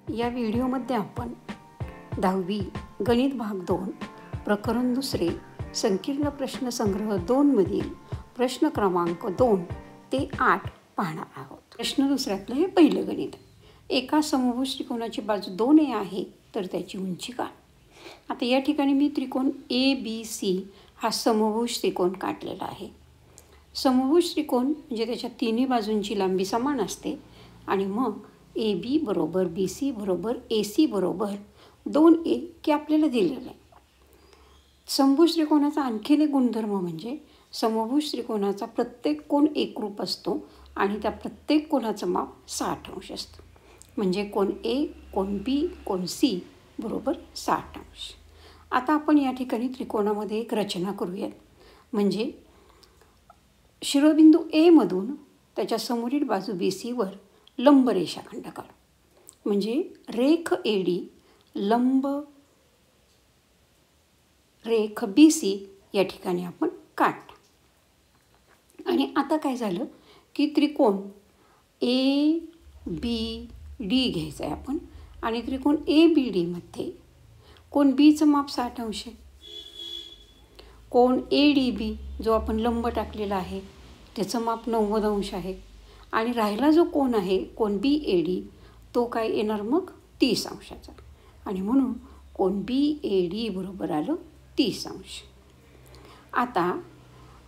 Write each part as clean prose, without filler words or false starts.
या व्हिडिओमध्ये आपण 10वी गणित भाग 2 प्रकरण 2 संकीर्ण प्रश्नसंग्रह 2 मधील प्रश्न क्रमांक 2 ते 8 पाहणार आहोत. प्रश्न दुसऱ्यातलं हे पहिलं गणित. एका समभुज त्रिकोणाची बाजू 2a आहे तर त्याची उंची काय? आता या ठिकाणी मी त्रिकोण ABC हा समभुज त्रिकोण काढलेला आहे. समभुज त्रिकोण म्हणजे त्याच्या तिन्ही बाजूंची लांबी समान असते आणि मग AB बरोबर BC बरोबर AC बरोबर 2a की आपल्याला दिलेलं आहे. समभुज त्रिकोणाचा आणखीन एक गुणधर्म म्हणजे समभुज त्रिकोणाचा प्रत्येक कोन एकरूप असतो आणि त्या प्रत्येक कोनाचं माप 60 अंश असतं. म्हणजे कोन A, cone B, cone C बरोबर 60 अंश. आता आपण या ठिकाणी त्रिकोणामध्ये एक रचना करूयात. म्हणजे शिरोबिंदू A मधून त्याच्या समोरील बाजू BCवर लंब रेषाखंड काढू. म्हणजे रेख AD लंब रेख BC या ठिकाणी आपण काढ. आणि आता काय झालं की त्रिकोण ABD घ्यायचा आहे आपण आणि त्रिकोण ABD मध्ये कोण Bचं माप 60 अंश आहे. कोण ADB जो आपण लंब टाकलेला आहे त्याचं माप 90 अंश आहे आणि राहिला जो कोण आहे कोण BAD तो काय येणार मग 30 अंशाचा आणि म्हणून कोण BAD बरोबर आलं 30 अंश. आता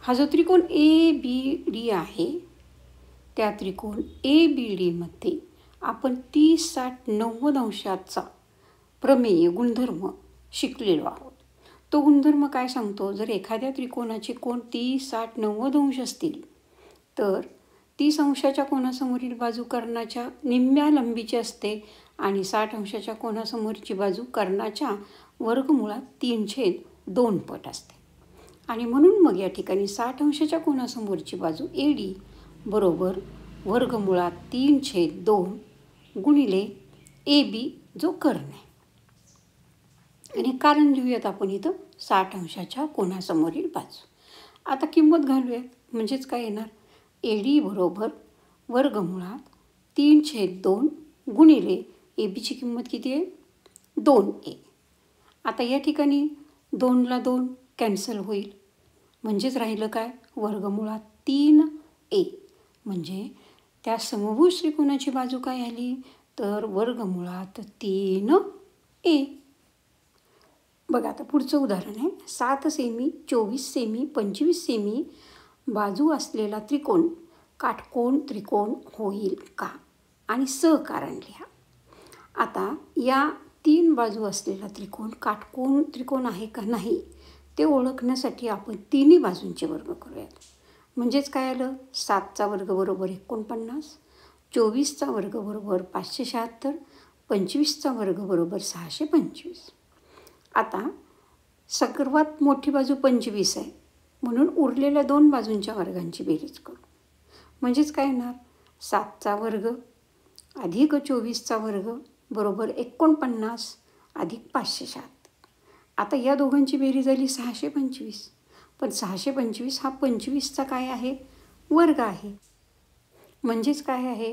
हा जो त्रिकोण ABD आहे त्या त्रिकोण ABD मध्ये आपण 30, 60, 90 अंशाचा प्रमेय गुणधर्म शिकलेलो आहोत. तो गुणधर्म काय सांगतो? जर एखाद्या त्रिकोणाचे कोण 30, 60, 90 अंश असतील तर 30 अंशाच्या कोनासमोरील बाजू कर्णाच्या निम्म्या लांबीची असते आणि 60 अंशाच्या कोनासमोरची बाजू कर्णाच्या वर्गमुळात 3/2 पट असते. आणि म्हणून मग या ठिकाणी 60 अंशाच्या कोनासमोरची बाजू AD बरोबर वर्गमुळात 3/2 गुणिले AB जो कर्ण आहे. आणि कारण लिहूयात आपण इथं 60 अंशाच्या कोनासमोरील बाजू. आता किंमत घालूयात. म्हणजेच काय येणार? AD बरोबर वर्गमुळात 3/2 गुणिले ABची किंमत किती आहे? 2a. आता या ठिकाणी 2ला 2 कॅन्सल होईल. म्हणजेच राहिलं काय? वर्गमुळात 3a. म्हणजे त्या समभुज त्रिकोणाची बाजू काय आली? तर वर्गमुळात 3a. बघा आता पुढचं उदाहरण आहे. 7 सेमी, 24 सेमी, 25 सेमी बाजू असलेला त्रिकोण काटकोन त्रिकोण होईल का? आणि कारण लिहा. आता या 3 बाजू असलेला त्रिकोण काटकोन त्रिकोण आहे का नाही ते ओळखण्यासाठी आपण तिन्ही बाजूंचे वर्ग करूयात. म्हणजेच काय आलं? 7चा वर्ग बरोबर 49, 24चा वर्ग बरोबर 576, 25चा वर्ग बरोबर 625. आता सर्वात मोठी बाजू 25 आहे म्हणून उरलेल्या 2 बाजूंच्या वर्गांची बेरीज करू. म्हणजेच काय येणार? 7चा वर्ग अधिक 24चा वर्ग बरोबर 49 अधिक 507. आता या दोघांची बेरीज झाली 625. पण 625 हा 25चा काय आहे? वर्ग आहे. म्हणजेच काय आहे?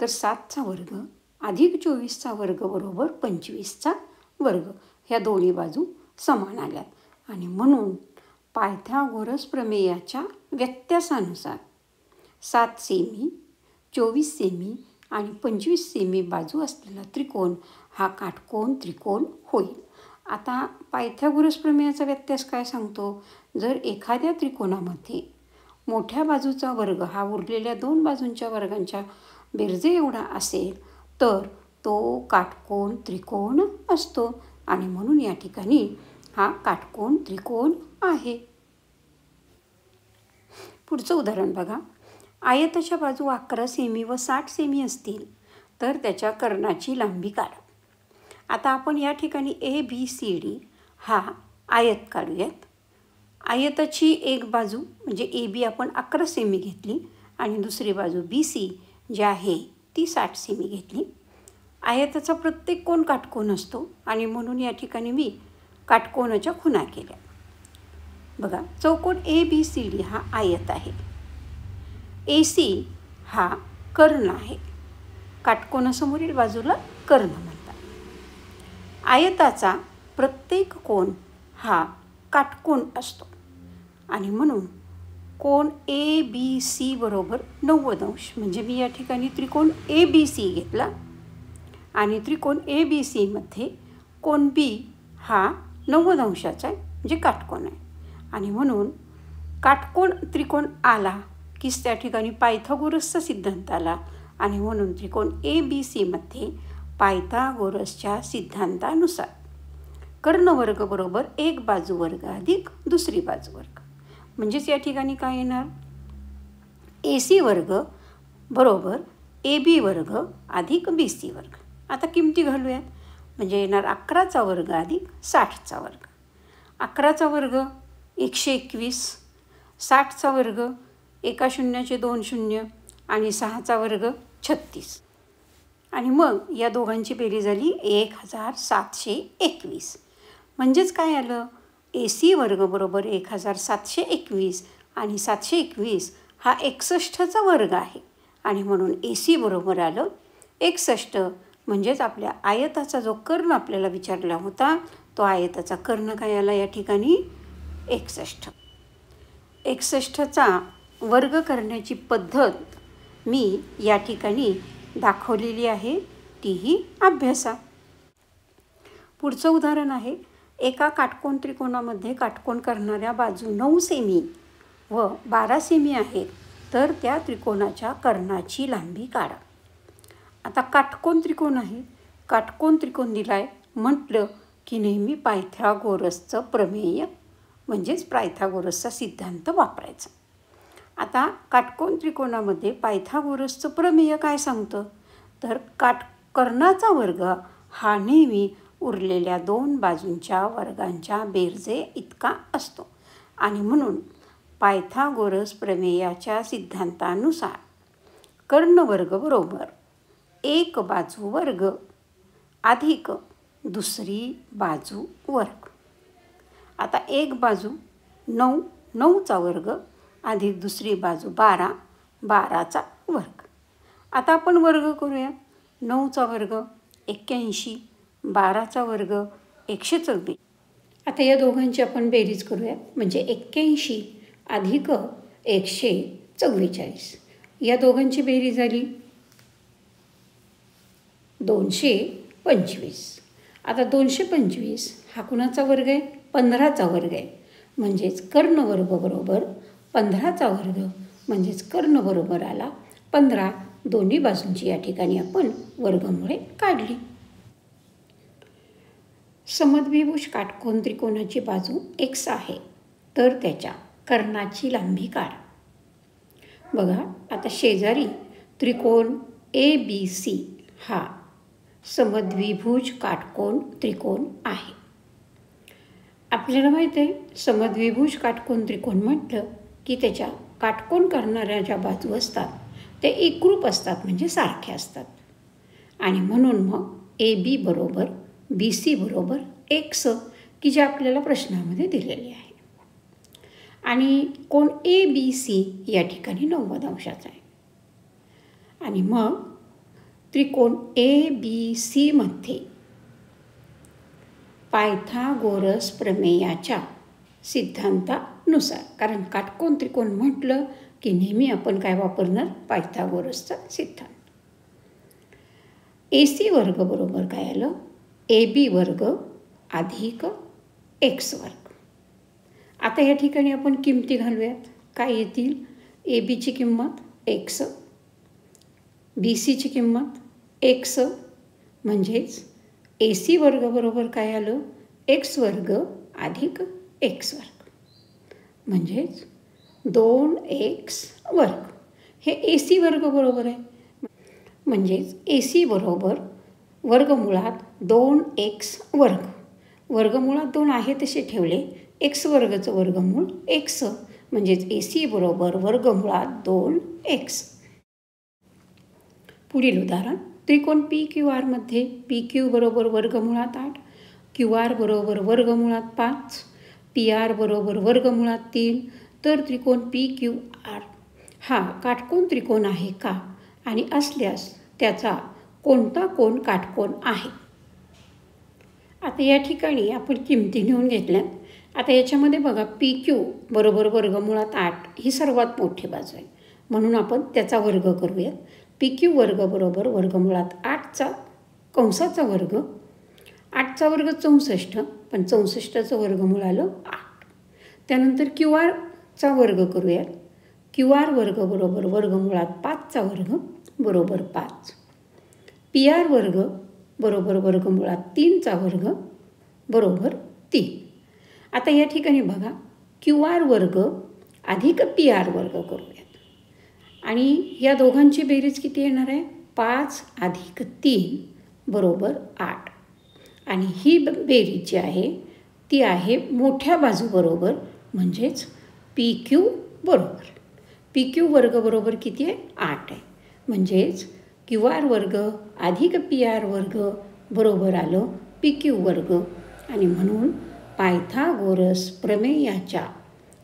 तर 7चा वर्ग अधिक 24चा वर्ग बरोबर 25चा वर्ग. ह्या दोन्ही बाजू समान आल्यात आणि म्हणून पायथागोरस प्रमेयाच्या व्यत्यासानुसार 7 सेमी, 24 सेमी आणि 25 सेमी बाजू असलेला त्रिकोण हा काटकोन त्रिकोण होईल. आता पायथागोरस प्रमेयाचा व्यत्यास काय सांगतो? जर एखाद्या त्रिकोणामध्ये मोठ्या बाजूचा वर्ग हा उरलेल्या 2 बाजूंच्या वर्गांच्या बेरजे एवढा असेल तर तो काटकोन त्रिकोण असतो आणि म्हणून या ठिकाणी हा काटकोन त्रिकोण आहे. पुढचं उदाहरण बघा. आयताच्या बाजू 11 सेमी व 60 सेमी असतील तर त्याच्या कर्णाची लांबी काढा. आता आपण या ठिकाणी ABCD हा आयत काढूयात. आयताची एक बाजू म्हणजे AB आपण 11 सेमी घेतली आणि दुसरी बाजू BC जी आहे ती 60 सेमी घेतली. आयताचा प्रत्येक कोन काटकोन असतो आणि म्हणून या ठिकाणी मी काटकोनाच्या खुणा केल्या. बघा चौकोन ABCD हा आयत आहे. AC हा कर्ण आहे. काटकोनासमोरील बाजूला कर्ण म्हणतात. आयताचा प्रत्येक कोन हा काटकोन असतो आणि म्हणून कोन ABC बरोबर 90 अंश. म्हणजे मी या ठिकाणी त्रिकोण ABC घेतला आणि त्रिकोण ABCमध्ये कोन B हा 90 अंशाचा आहे, म्हणजे काटकोन आहे. आणि म्हणून काटकोन त्रिकोण आला की त्या ठिकाणी पायथागोरसचा सिद्धांत आला आणि म्हणून त्रिकोण ABCमध्ये पायथागोरसच्या सिद्धांतानुसार कर्णवर्ग बरोबर एक बाजू वर्ग अधिक दुसरी बाजू वर्ग. म्हणजेच या ठिकाणी काय येणार, AC वर्ग बरोबर AB वर्ग अधिक BC वर्ग. आता किमती घालूयात. म्हणजे येणार 11चा वर्ग अधिक 60चा वर्ग. 11चा वर्ग 121, 60चा वर्ग एका शून्याचे 2 शून्य आणि 6चा वर्ग 36. आणि मग या दोघांची बेरीज झाली 1721. म्हणजेच काय आलं, AC वर्ग बरोबर 1721 आणि 721 हा 61चा वर्ग आहे आणि म्हणून AC बरोबर आलं 61. म्हणजेच आपल्या आयताचा जो कर्ण आपल्याला विचारला होता तो आयताचा कर्ण काय आला या ठिकाणी 61. 61चा वर्ग करण्याची पद्धत मी या ठिकाणी दाखवलेली आहे, तीही अभ्यासा. पुढचं उदाहरण आहे, एका काटकोन त्रिकोणामध्ये काटकोन करणाऱ्या बाजू 9 सेमी व 12 सेमी आहेत, तर त्या त्रिकोणाच्या कर्णाची लांबी काढा. आता काटकोन त्रिकोण आहे, काटकोन त्रिकोण दिलाय म्हटलं की नेहमी पायथागोरसचं प्रमेय म्हणजेच पायथागोरसचा सिद्धांत वापरायचा. आता काटकोन त्रिकोणामध्ये पायथागोरसचं प्रमेय काय सांगतं, तर कर्णाचा वर्ग हा नेहमी उरलेल्या 2 बाजूंच्या वर्गांच्या बेरजे इतका असतो आणि म्हणून पायथागोरस प्रमेयाच्या सिद्धांतानुसार कर्णवर्ग बरोबर एक बाजू वर्ग अधिक दुसरी बाजू वर्ग. आता एक बाजू 9, 9चा वर्ग अधिक दुसरी बाजू 12, 12चा वर्ग. आता आपण वर्ग करूया. 9चा वर्ग 81, 12चा वर्ग 124. आता या दोघांची आपण बेरीज करूया. म्हणजे 81 अधिक 144. या दोघांची बेरीज झाली 225. आता 225 हा कुणाचा वर्ग आहे, 15चा वर्ग आहे. म्हणजेच कर्णवर्ग बरोबर 15चा वर्ग म्हणजेच कर्ण बरोबर आला 15. दोन्ही बाजूंची या ठिकाणी आपण वर्गमुळे काढली. समद्विभुज काटकोन त्रिकोणाची बाजू x आहे, तर त्याच्या कर्णाची लांबी काढा. बघा आता शेजारी त्रिकोण ABC हा समद्विभुज काटकोन त्रिकोण आहे. आपल्याला माहीत आहे समद्विभुज काटकोन त्रिकोण म्हटलं की त्याच्या काटकोन करणाऱ्या ज्या बाजू असतात ते एकरूप असतात, म्हणजे सारख्या असतात. आणि म्हणून मग AB बरोबर BC बरोबर x की जे आपल्याला प्रश्नामध्ये दिलेले आहे. आणि कोण ABC या ठिकाणी 90 अंशाचा आहे. आणि मग त्रिकोण ABC मध्ये पायथागोरस प्रमेयाच्या सिद्धांतानुसार, कारण काटकोन त्रिकोण म्हटलं की नेहमी आपण काय वापरणार, पायथागोरसचा सिद्धांत. AC वर्ग बरोबर काय आलं, AB वर्ग अधिक x वर्ग. आता या ठिकाणी आपण किमती घालूयात. काय येतील, ABची किंमत x, BCची किंमत x, म्हणजेच AC वर्ग बरोबर काय आलं, x वर्ग अधिक x वर्ग, म्हणजेच 2x वर्ग. हे AC वर्ग बरोबर आहे. म्हणजेच AC बरोबर वर्गमुळात 2x वर्ग. वर्गमुळात 2 आहे तसे ठेवले, x वर्गचं वर्गमूळ x, म्हणजेच AC बरोबर वर्गमुळात 2x. पुढील उदाहरण, त्रिकोण PQR मध्ये PQ बरोबर वर्गमुळात 8, QR बरोबर वर्गमुळात 5, PR बरोबर वर्गमुळात 3, तर त्रिकोण PQR हा काटकोन त्रिकोण आहे का, आणि असल्यास त्याचा कोणता कोन काटकोन आहे. आता या ठिकाणी आपण किमती घेऊन घेतल्यात. आता याच्यामध्ये बघा PQ बरोबर वर्गमुळात 8 ही सर्वात मोठी बाजू आहे, म्हणून आपण त्याचा वर्ग करूयात. PQ वर्ग बरोबर वर्गमुळात 8चा कंसाचा वर्ग. 8चा वर्ग 64, पण 64चं वर्गमूळ आलं 8. त्यानंतर QR वर्ग करूयात. QR वर्ग बरोबर वर्गमुळात 5चा वर्ग बरोबर 5. PR वर्ग बरोबर वर्गमुळात 3चा वर्ग बरोबर 3. आता या ठिकाणी बघा QR वर्ग अधिक PR वर्ग करूयात. आणि या दोघांची बेरीज किती येणार आहे? 5 अधिक 3 बरोबर 8. आणि ही बेरीज जी आहे ती आहे मोठ्या बाजूबरोबर, म्हणजेच PQ बरोबर. PQ वर्ग बरोबर किती आहे? 8 आहे. म्हणजेच QR वर्ग अधिक PR वर्ग बरोबर आलं PQ वर्ग. आणि म्हणून पायथागोरस प्रमेयाच्या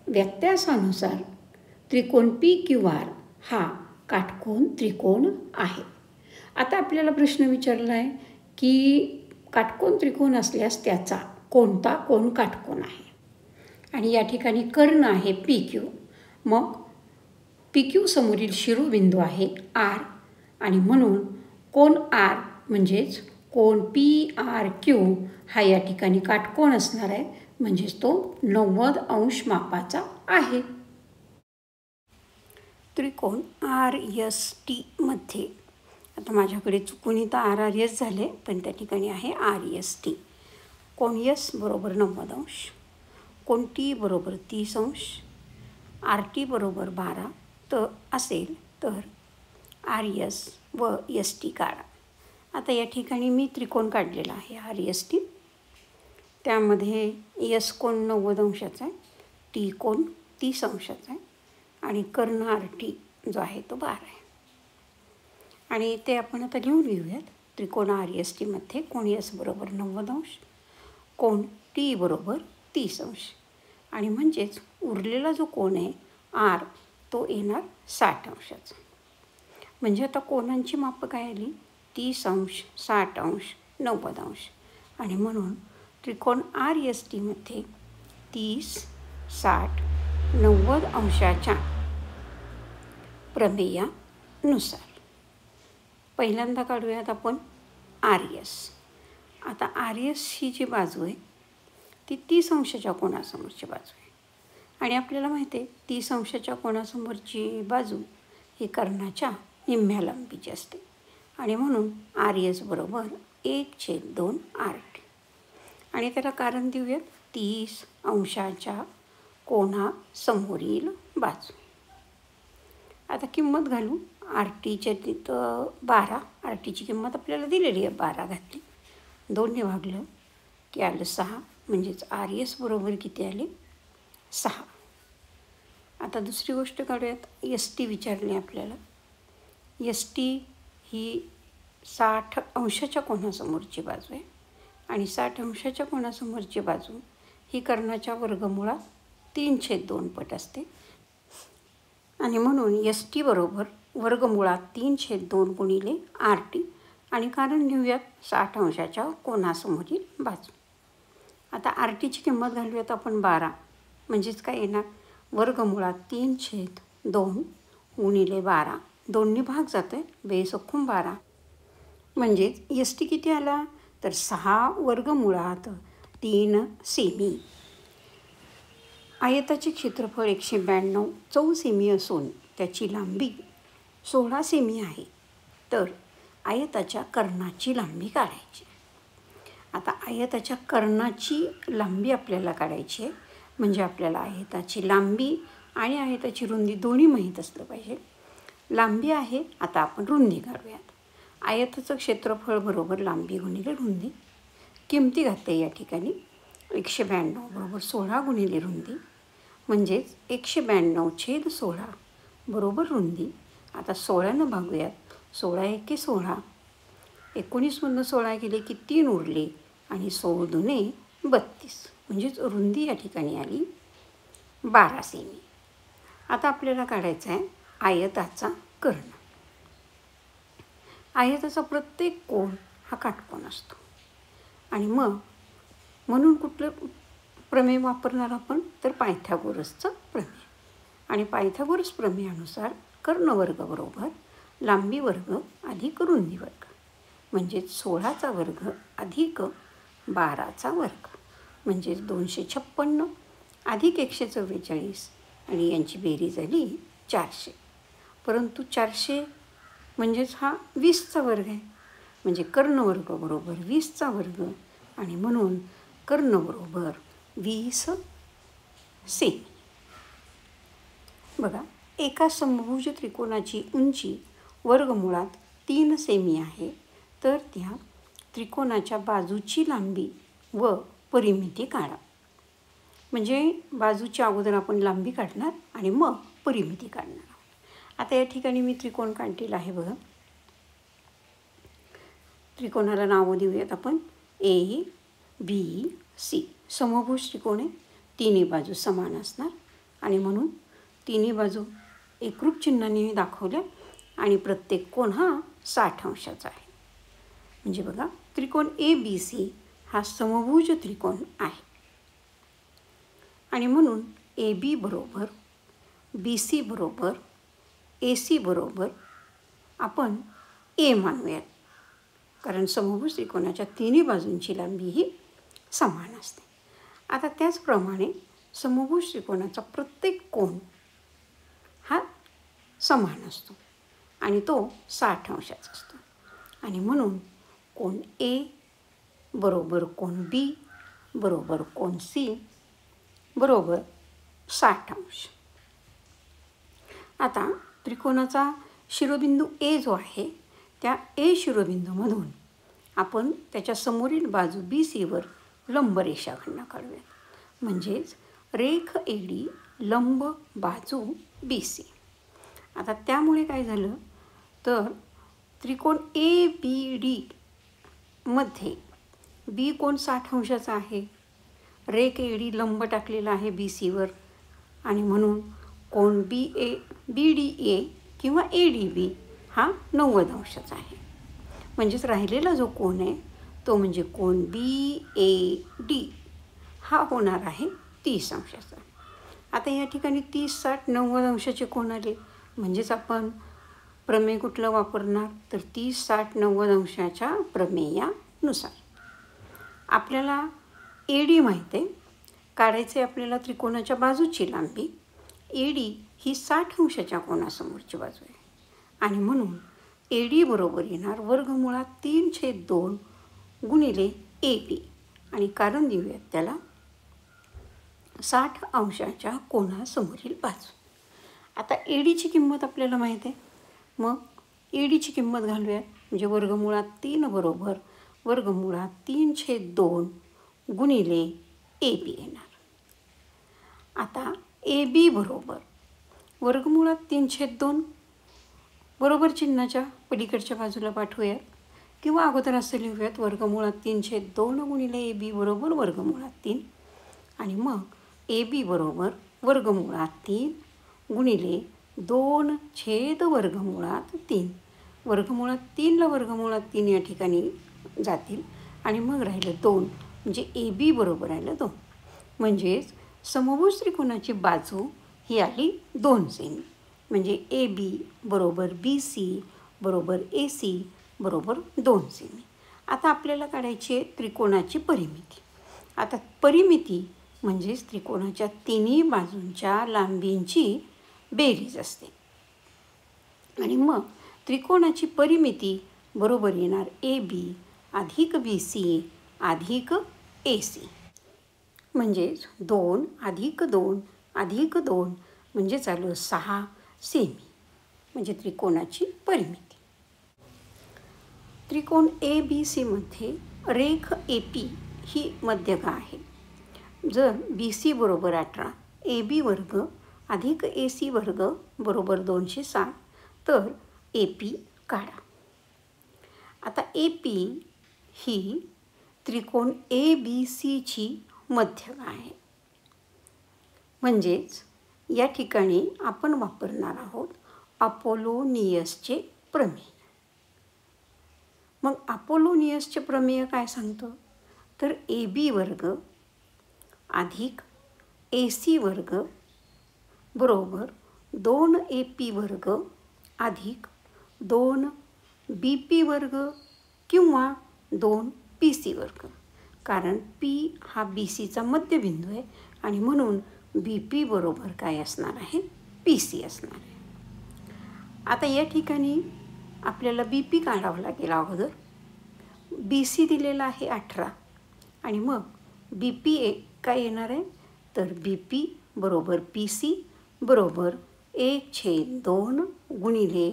व्यत्यासानुसार त्रिकोण PQR हा काटकोन त्रिकोण आहे. आता आपल्याला प्रश्न विचारला आहे की काटकोन त्रिकोण असल्यास त्याचा कोणता कोण काटकोन आहे. आणि या ठिकाणी कर्ण आहे PQ. मग PQ समोरील शिरोबिंदू आहे R, आणि म्हणून कोण R म्हणजेच कोण PRQ हा या ठिकाणी काटकोन असणार आहे, म्हणजेच तो 90 अंश मापाचा आहे. त्रिकोण RST मध्ये आता माझ्याकडे चुकून इथं RRS झाले, पण त्या ठिकाणी आहे RST. कोण S बरोबर 90 अंश, कोण T बरोबर 30 अंश, RT बरोबर 12 तर असेल तर RS व ST काढा. आता या ठिकाणी मी त्रिकोण काढलेला आहे RST. त्यामध्ये S कोण 90 अंशाचा आहे, T कोण 30 अंशाचा आहे, आणि कर्ण RT जो आहे तो 12 आहे. आणि ते आपण आता लिहून घेऊयात. त्रिकोण RST मध्ये कोण S बरोबर 90 अंश, कोण T बरोबर 30 अंश, आणि म्हणजेच उरलेला जो कोण आहे R तो येणार 60 अंशाचा. म्हणजे आता कोणांची मापं काय आली? 30 अंश, 60 अंश, 90 अंश. आणि म्हणून त्रिकोण RST मध्ये 30, 60, 90 अंशाच्या प्रमेयानुसार पहिल्यांदा काढूयात आपण RS. आता RS ही जी बाजू आहे ती 30 अंशाच्या कोणासमोरची बाजू आहे, आणि आपल्याला माहिती आहे 30 अंशाच्या कोणासमोरची बाजू ही कर्णाच्या निम्म्या लांबीची असते, आणि म्हणून RS बरोबर 1/2 RT. आणि त्याला कारण देऊयात 30 अंशाच्या कोणासमोरील बाजू. आता किंमत घालू. RTच्या तिथं 12, RTची किंमत आपल्याला दिलेली आहे, 12 घातली, 2ने भागलं की आलं 6, म्हणजेच RS बरोबर किती आले? 6. आता दुसरी गोष्ट काढूयात. ST विचारली आपल्याला. ST ही 60 अंशाच्या कोणासमोरची बाजू आहे, आणि 60 अंशाच्या कोणासमोरची बाजू ही कर्णाच्या वर्गमुळात 3/2 पट असते, आणि म्हणून ST बरोबर वर्गमुळात 3/2 गुणिले RT. आणि कारण घेऊयात 60 अंशाच्या कोणासमोरील बाजू. आता RTची किंमत घालूयात आपण 12, म्हणजेच काय येणार? वर्गमुळात 3/2 गुणिले 12, 2ने भाग जातो आहे, बेसखूम 12, म्हणजेच ST किती आला? तर 6 वर्गमुळात 3 सेमी. आयताचे क्षेत्रफळ 192 चौसेमी असून त्याची लांबी 16 सेमी आहे. तर आयताच्या कर्णाची लांबी काढायची. आता आयताच्या कर्णाची लांबी आपल्याला काढायची आहे, म्हणजे आपल्याला आयताची लांबी आणि आयताची रुंदी दोन्ही माहीत असलं पाहिजे. लांबी आहे, आता आपण रुंदी काढूयात. आयताचं क्षेत्रफळ बरोबर लांबी गुणिले रुंदी. किमती घातल्या या ठिकाणी. 192 बरोबर 16 गुणिले रुंदी, म्हणजेच 192/16 बरोबर रुंदी. आता 16नं भागूयात. 16 एके 16, 19मधून 16 गेले की 3 उरले, आणि 16 दुने 32, म्हणजेच रुंदी या ठिकाणी आली 12 सेमी. आता आपल्याला काढायचा आहे आयताचा कर्ण. आयताचा प्रत्येक कोन हा काटकोन असतो, आणि मग म्हणून कुठलं प्रमेय वापरणार आपण, तर पायथागोरसचं प्रमेय. आणि पायथागोरस प्रमेयानुसार कर्णवर्ग बरोबर लांबी वर्ग अधिक रुंदी वर्ग, म्हणजेच 16चा वर्ग अधिक 12चा वर्ग, म्हणजेच 256 अधिक 144 आणि यांची बेरीज झाली 400. परंतु 400 म्हणजेच हा 20चा वर्ग आहे, म्हणजे कर्णवर्ग बरोबर 20चा वर्ग, आणि म्हणून कर्ण बरोबर 20 सेमी. बघा, एका समभुज त्रिकोणाची उंची वर्गमुळात 3 सेमी आहे, तर त्या त्रिकोणाच्या बाजूची लांबी व परिमिती काढा. म्हणजे बाजूच्या अगोदर आपण लांबी काढणार आणि मग परिमिती काढणार आहोत. आता या ठिकाणी मी त्रिकोण काढलेला आहे. बघा, त्रिकोणाला नावं देऊयात आपण. ए बी सी समभुज त्रिकोण आहे, तिन्ही बाजू समान असणार आणि म्हणून तिन्ही बाजू एकरूप चिन्हाने दाखवल्या आणि प्रत्येक कोण हा 60 अंशाचा आहे. म्हणजे बघा, त्रिकोण ए बी सी हा समभुज त्रिकोण आहे आणि म्हणून ए बी बरोबर बी सी बरोबर ए सी बरोबर आपण ए मानूयात, कारण समभुज त्रिकोणाच्या तिन्ही बाजूंची लांबी ही समान असते. आता त्याचप्रमाणे समभुज त्रिकोणाचा प्रत्येक कोन हा समान असतो आणि तो 60 अंशाचा असतो आणि म्हणून कोन ए बरोबर कोन बी बरोबर कोन सी बरोबर 60 अंश. आता त्रिकोणाचा शिरोबिंदू ए जो आहे, त्या ए शिरोबिंदूमधून आपण त्याच्या समोरील बाजू बी सीवर लंब रेषाखंड काढूयात. म्हणजेच रेख ए डी लंब बाजू बी सी. आता त्यामुळे काय झालं, तर त्रिकोण ए बी डी मध्ये बी कोण 60 अंशाचा आहे, रेख ए डी लंब टाकलेला आहे बी सीवर आणि म्हणून कोण बी डी ए किंवा ए डी बी हा 90 अंशाचा आहे. म्हणजेच राहिलेला जो कोन आहे तो म्हणजे कोन बी ए डी हा होणार आहे 30 अंशाचा. आता या ठिकाणी 30, 60, 90 अंशाचे कोन आले, म्हणजेच आपण प्रमेय कुठलं वापरणार, तर 30, 60, 90 अंशाच्या प्रमेयानुसार. आपल्याला ए डी माहीत आहे, काढायचे आपल्याला त्रिकोणाच्या बाजूची लांबी. ए डी ही 60 अंशाच्या कोनासमोरची बाजू आहे आणि म्हणून ए डी बरोबर येणार वर्गमुळात 3/2 गुणिले ए बी, आणि कारण देऊयात त्याला 60 अंशाच्या कोनासमोरील बाजू. आता ए डीची किंमत आपल्याला माहीत आहे, मग ए डीची किंमत घालूयात. म्हणजे वर्गमुळात 3 बरोबर वर्गमुळात 3/2 गुणिले ए बी येणार. आता ए बी बरोबर वर्गमुळात 3/2 बरोबर चिन्हाच्या पलीकडच्या बाजूला पाठवूयात किंवा अगोदर असं लिहूयात, वर्गमुळात 3/2 गुणिले ए बी बरोबर वर्गमुळात 3, आणि मग ए बी बरोबर वर्गमुळात 3 गुणिले 2/वर्गमुळात 3. वर्गमुळात 3ला वर्गमुळात 3 या ठिकाणी जातील आणि मग राहिलं 2, म्हणजे ए बी बरोबर राहिलं 2. म्हणजेच समभुज त्रिकोणाची बाजू ही आली 2 सेमी. म्हणजे ए बी बरोबर बी सी बरोबर ए सी बरोबर 2 सेमी. आता आपल्याला काढायची आहे त्रिकोणाची परिमिती. आता परिमिती म्हणजेच त्रिकोणाच्या तिन्ही बाजूंच्या लांबींची बेरीज असते आणि मग त्रिकोणाची परिमिती बरोबर येणार ए बी अधिक बी सी अधिक ए सी. म्हणजेच 2 अधिक 2 अधिक 2 म्हणजे चालू 6 सेमी, म्हणजे त्रिकोणाची परिमिती. त्रिकोण ए बी सीमध्ये रेख ए पी ही मध्यगा आहे. जर बी सी बरोबर 18, ए बी वर्ग अधिक ए सी वर्ग बरोबर 260, तर ए पी काढा. आता ए पी ही त्रिकोण ए बी सीची मध्यगा आहे. म्हणजेच या ठिकाणी आपण वापरणार आहोत अपोलोनियसचे प्रमेय. मग अपोलोनियसचे प्रमेय काय सांगतो, तर AB वर्ग अधिक AC वर्ग बरोबर 2AP वर्ग अधिक 2BP वर्ग किंवा 2PC वर्ग. कारण P हा BCचा मध्यबिंदू आहे आणि म्हणून BP बरोबर काय असणार आहे? PC असणार आहे. आता या ठिकाणी आपल्याला BP काढावं लागेल अगोदर. BC दिलेला आहे 18 आणि मग BP काय येणार आहे? तर BP बरोबर PC बरोबर 1/2 गुणिले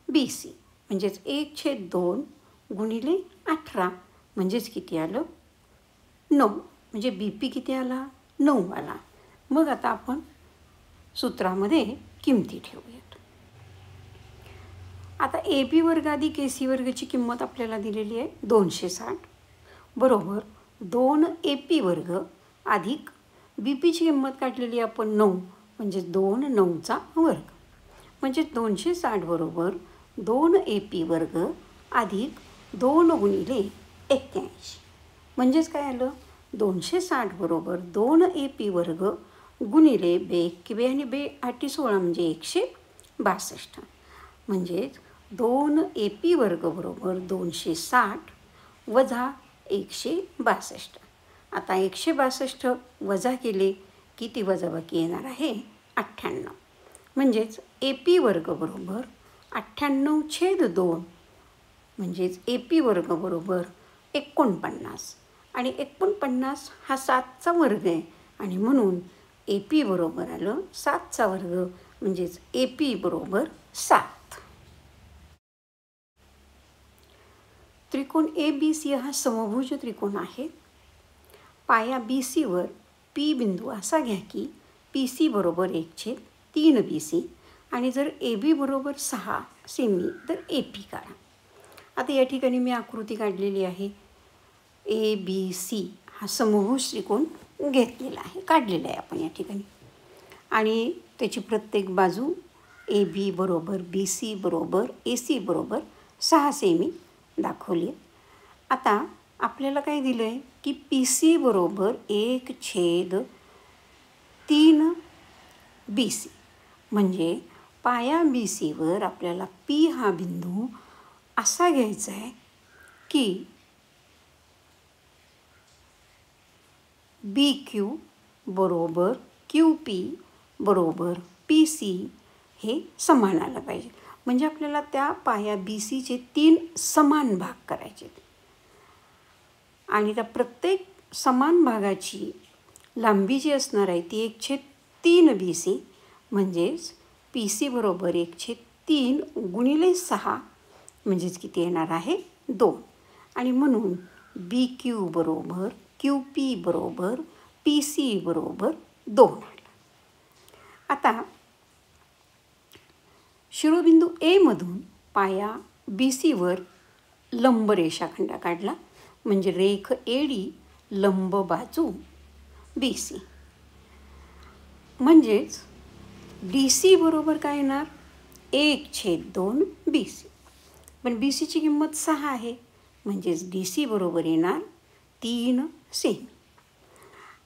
BC म्हणजेच 1/2 गुणिले 18 म्हणजेच किती आलं? 9. म्हणजे BP किती आला? 9 आला. मग आता आपण सूत्रामध्ये किमती ठेवूयात. आता AB वर्ग अधिक AC वर्गची किंमत आपल्याला दिलेली आहे 260 बरोबर 2AP वर्ग अधिक BPची किंमत काढलेली आपण 9 म्हणजे 2 9चा वर्ग म्हणजे 260 बरोबर 2AP वर्ग अधिक 2 गुणिले 81 म्हणजेच काय आलं? 260 बरोबर 2AP वर्ग गुणिले 2 आणि 2 16 म्हणजे 162 म्हणजेच 2AP वर्ग बरोबर 260 वजा 162. आता 162 वजा केले किती वजाबाकी येणार आहे? 98 म्हणजेच AP वर्ग बरोबर 98/2 म्हणजेच AP वर्ग बरोबर 49 आणि 49 हा 7चा वर्ग आहे आणि म्हणून AP बरोबर आलं 7चा वर्ग म्हणजेच AP बरोबर 7. त्रिकोण ABC हा समभुज त्रिकोण आहे. पाया BC वर P बिंदू असा घ्या की PC बरोबर 1/3 BC आणि जर AB बरोबर 6 सेमी तर AP काढा. आता या ठिकाणी मी आकृती काढलेली आहे. ABC हा समभुज त्रिकोण घेतलेला आहे, काढलेला आहे आपण या ठिकाणी आणि त्याची प्रत्येक बाजू AB बरोबर BC बरोबर AC बरोबर 6 सेमी दाखवली. आता आपल्याला काय दिलं आहे की PC बरोबर 1/3 BC म्हणजे पाया BC वर आपल्याला P हा बिंदू असा घ्यायचा आहे की BQ बरोबर QP बरोबर PC हे समान आलं पाहिजे. म्हणजे आपल्याला त्या पाया BCचे 3 समान भाग करायचे आणि त्या प्रत्येक समान भागाची लांबी जी असणार आहे ती 1/3 BC म्हणजेच PC बरोबर 1/3 गुणिले 6 म्हणजेच किती येणार आहे? 2 आणि म्हणून BQ बरोबर QP बरोबर PC बरोबर 2 आलं. आता शिरोबिंदू A मधून पाया BC वर लंब रेषाखंड काढला म्हणजे रेख AD लंब बाजू BC म्हणजेच DC बरोबर काय येणार? 1/2 BC पण BCची किंमत 6 आहे म्हणजेच DC बरोबर येणार 3 सेमी.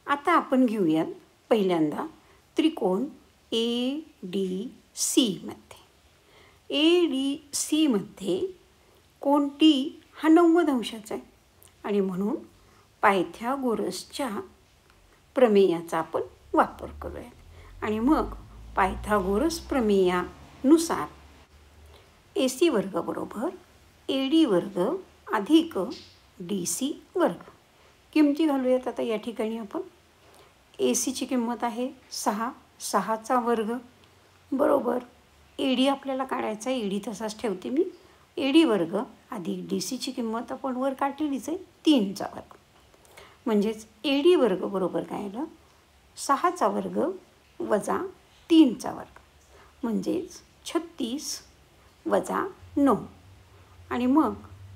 आता आपण घेऊयात पहिल्यांदा त्रिकोण ADC मध्ये. ADC मध्ये कोण D हा 90 अंशाचा आहे आणि म्हणून पायथागोरसच्या प्रमेयाचा आपण वापर करूया आणि मग पायथागोरस प्रमेयानुसार AC वर्ग बरोबर AD वर्ग अधिक DC वर्ग. किमती घालूयात आता या ठिकाणी आपण. ACची किंमत आहे 6, 6चा वर्ग बरोबर AD आपल्याला काढायचा आहे, AD तसाच ठेवते मी. AD वर्ग अधिक DCची किंमत आपण वर काढलेलीच आहे 3चा वर्ग म्हणजेच AD वर्ग बरोबर काय आलं? 6चा वर्ग वजा 3चा वर्ग म्हणजेच 36 वजा 9 आणि मग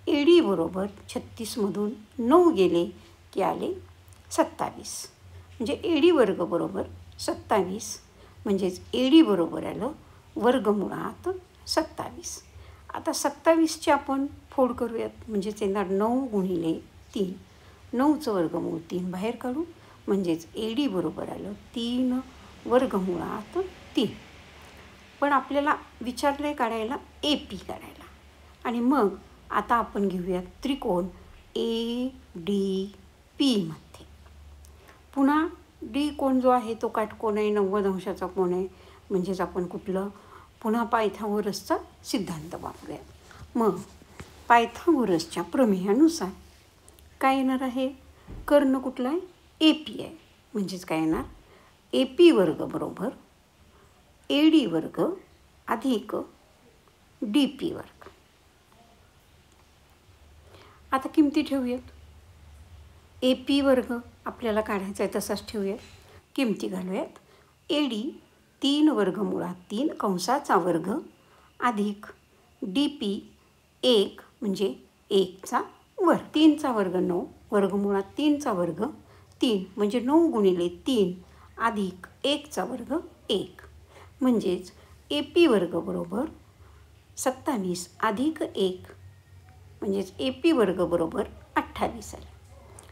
AD बरोबर 36मधून 9 गेले की आले 27 म्हणजे AD वर्ग बरोबर 27 म्हणजेच AD बरोबर आलं वर्गमुळात 27. आता 27ची आपण फोड करूयात म्हणजेच येणार 9 गुणिले 3 9चं वर्गमूळ 3 बाहेर काढू, म्हणजेच AD बरोबर आलं 3 वर्गमुळात 3. पण आपल्याला विचारलं आहे काढायला AP काढायला. आणि मग आता आपण घेऊयात त्रिकोण ADP मध्ये. पुन्हा D कोण जो आहे तो काटकोन आहे, 90 अंशाचा कोण आहे, म्हणजेच आपण कुठलं पुन्हा पायथागोरसचा सिद्धांत वापरूया. मग पायथागोरसच्या प्रमेयानुसार काय येणार आहे, कर्ण कुठला आहे, AP आहे. म्हणजेच काय येणार, AP वर्ग बरोबर AD वर्ग अधिक DP वर्ग. आता किमती ठेवूयात. AP वर्ग आपल्याला काढायचा आहे तसाच ठेवूयात, किमती घालूयात. AD 3 वर्गमुळात 3 कंसाचा वर्ग अधिक DP 1 म्हणजे 1चा वर्ग. 3चा वर्ग 9 वर्गमुळात 3चा वर्ग 3 म्हणजे 9 गुणिले 3 अधिक 1चा वर्ग 1. म्हणजेच AP वर्ग बरोबर 27 अधिक 1 म्हणजेच AP वर्ग बरोबर 28 आलं.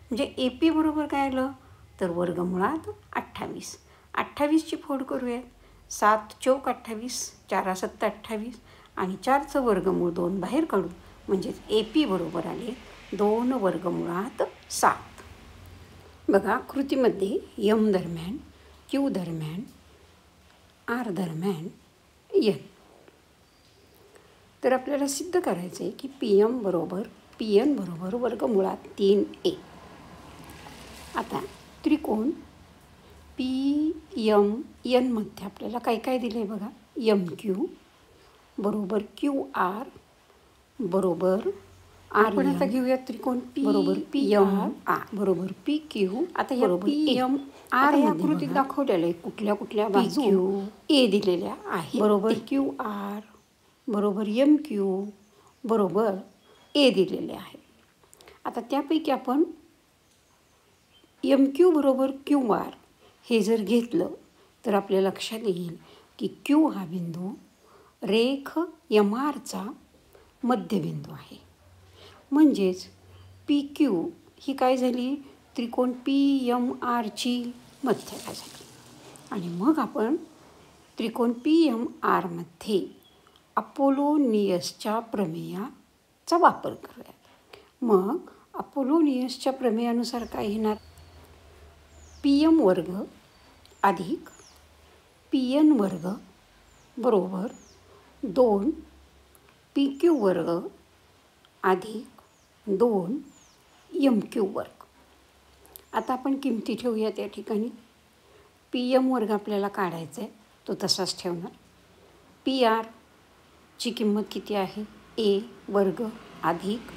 म्हणजे AP बरोबर काय आलं तर वर्गमुळात 28. 28ची फोड करूयात. 7 चौक 28, 4 7 28 आणि 4चं वर्गमूळ 2 बाहेर काढू, म्हणजेच AP बरोबर आले 2 वर्गमुळात 7. बघा कृतीमध्ये M दरम्यान, Q दरम्यान, R दरम्यान N. तर आपल्याला सिद्ध करायचं आहे की PM बरोबर PN बरोबर वर्गमुळात 3A. आता त्रिकोण PMN मध्ये आपल्याला काय काय दिलं आहे बघा. MQ बरोबर QR बरोबर आपण आता घेऊयात त्रिकोण बरोबर PMR बरोबर PQ. आता या PMR या कृतीत दाखवलेलं आहे कुठल्या कुठल्या बाजू A दिलेल्या आहे बरोबर QR बरोबर MQ बरोबर A दिलेले आहे. आता त्यापैकी आपण MQ बरोबर QR हे जर घेतलं तर आपल्या लक्षात येईल की Q हा बिंदू रेख MRचा मध्यबिंदू आहे. म्हणजेच PQ ही काय झाली, त्रिकोण PMRची मध्यरेखा झाली. आणि मग आपण त्रिकोण PMR मध्ये अपोलोनियसच्या प्रमेयाचा वापर करूया. मग अपोलोनियसच्या प्रमेयानुसार काय येणार, PM वर्ग अधिक PN वर्ग बरोबर 2 PQ वर्ग अधिक 2 MQ वर्ग. आता आपण किमती ठेवूया त्या ठिकाणी. PM वर्ग आपल्याला काढायचा आहे, तो तसाच ठेवणार. PR ची किंमत किती आहे, A वर्ग अधिक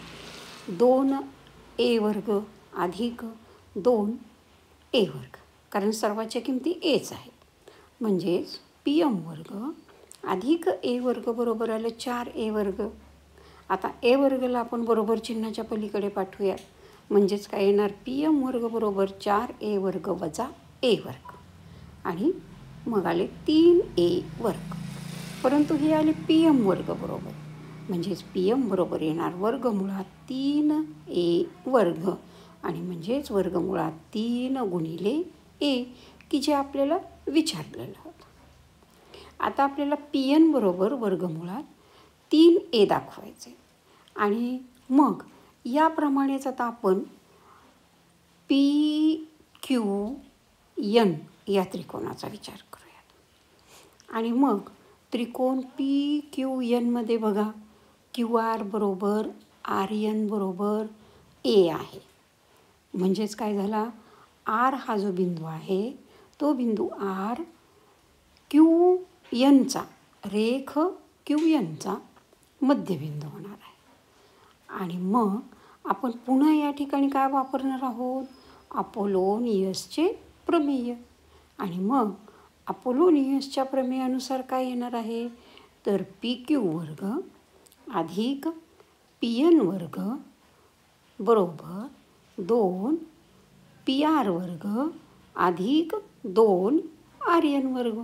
2A वर्ग अधिक 2A वर्ग, कारण सर्वाच्या किमती Aच आहेत. म्हणजेच PM वर्ग अधिक A वर्ग बरोबर आलं 4A वर्ग. आता A वर्गला आपण बरोबर चिन्हाच्या पलीकडे पाठवूया, म्हणजेच काय येणार, PM वर्ग बरोबर 4A वर्ग वजा A वर्ग आणि मग आले 3A वर्ग. परंतु हे आले PM वर्ग बरोबर, म्हणजेच PM बरोबर येणार वर्गमुळात 3A वर्ग आणि म्हणजेच वर्गमुळात 3 गुणिले A की जे आपल्याला विचारलेलं होतं. आता आपल्याला PN बरोबर वर्गमुळात 3A दाखवायचे आणि मग याप्रमाणेच आता आपण PQN या त्रिकोणाचा विचार करूयात. आणि मग त्रिकोण PQN मध्ये बघा QR बरोबर RN बरोबर A आहे. म्हणजेच काय झाला, R हा जो बिंदू आहे तो बिंदू R QNचा रेख QNचा मध्यबिंदू होणार आहे. आणि मग आपण पुन्हा या ठिकाणी काय वापरणार आहोत, अपोलोनियसचे प्रमेय. आणि मग अपोलोनियसच्या प्रमेयानुसार काय येणार आहे तर PQ वर्ग अधिक PN वर्ग बरोबर 2 PR वर्ग अधिक 2 RN वर्ग.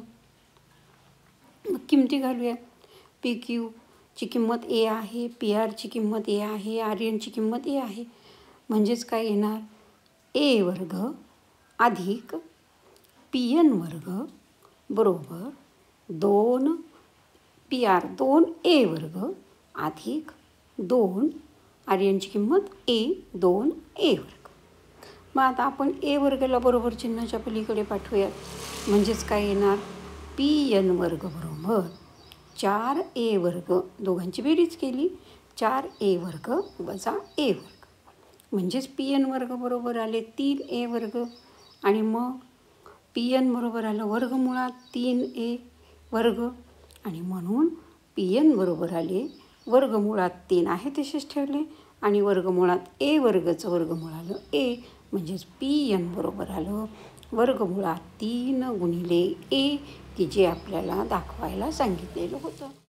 मग किमती घालूया. PQची किंमत A आहे, PRची किंमत A आहे, RNची किंमत A आहे. म्हणजेच काय येणार, ए वर्ग अधिक PN वर्ग बरोबर 2 वर्ग अधिक 2 यांची किंमत A वर्ग. मग आता आपण ए वर्गाला बरोबर चिन्हाच्या पलीकडे पाठवूयात. म्हणजेच काय येणार, PN वर्ग बरोबर 4A वर्ग, दोघांची बेरीज केली 4A वर्ग वजा A वर्ग. म्हणजेच PN वर्ग बरोबर आले 3A वर्ग आणि मग PN बरोबर आलं वर्गमुळात 3A वर्ग आणि म्हणून PN बरोबर आले वर्गमुळात 3 आहे तसेच ठेवले आणि वर्गमुळात A वर्गचं वर्गमूळ आलं A. म्हणजेच PN बरोबर आलं वर्गमुळात 3 गुणिले A, की जे आपल्याला दाखवायला सांगितलेलं होतं.